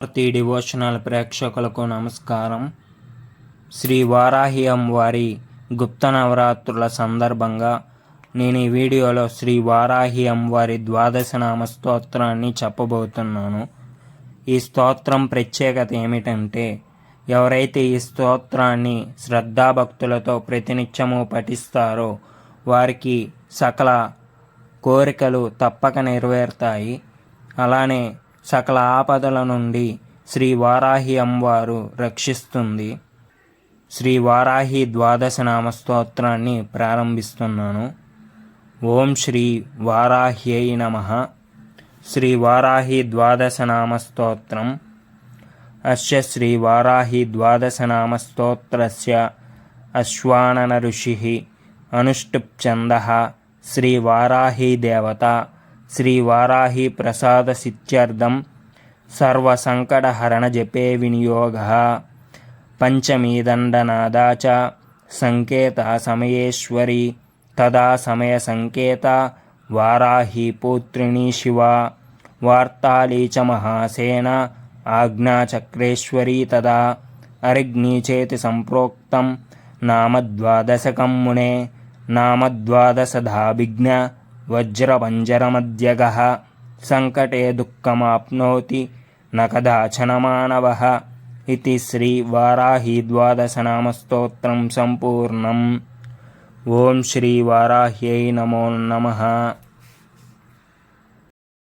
ప్రతి డివోషనల్ ప్రేక్షకులకు నమస్కారం. శ్రీ వారాహి అమ్మవారి గుప్త నవరాత్రుల సందర్భంగా నేను ఈ వీడియోలో శ్రీ వారాహి అమ్మవారి ద్వాదశ నామ స్తోత్రాన్ని చెప్పబోతున్నాను. ఈ స్తోత్రం ప్రత్యేకత ఏమిటంటే, ఎవరైతే ఈ స్తోత్రాన్ని శ్రద్ధాభక్తులతో ప్రతినిత్యము పఠిస్తారో వారికి సకల కోరికలు తప్పక నెరవేరుతాయి. అలానే సకల ఆపదల నుండి శ్రీ వారాహి అమ్మవారు రక్షిస్తుంది. శ్రీ వారాహి ద్వాదశ నామ స్తోత్రాన్ని ప్రారంభిస్తున్నాను. ఓం శ్రీ వారాహ్యై నమః. శ్రీ వారాహి ద్వాదశ నామ స్తోత్రం. అస్య శ్రీ వారాహి ద్వాదశ నామ స్తోత్రస్య అశ్వానన ఋషిః అనుష్టుప్ ఛందః శ్రీ వారాహి దేవత. శ్రీ వారాహి ప్రసాద సిద్ధ్యర్థం సర్వసంకటహరణ జపే వినియోగః. పంచమీ దండనాదా చ సంకేత సమయేశ్వరి తదా సమయ సంకేత వారాహి పుత్రిణీ శివా. వార్తాళీ చ మహాసేన ఆజ్ఞాచక్రేశ్వరీ తదా. అరిగ్నీచేతి సంప్రోక్తం నామద్వాదశకం మునే. నామద్వాదశధాభిజ్ఞ వజ్రపంజరమధ్యగః. సంకటే దుఃఖమాప్నోతి న కదాచన మానవః. ఇతి శ్రీ వారాహి ద్వాదశ నామ స్తోత్రం సంపూర్ణం. ఓం శ్రీ వారాహ్యై నమో నమః.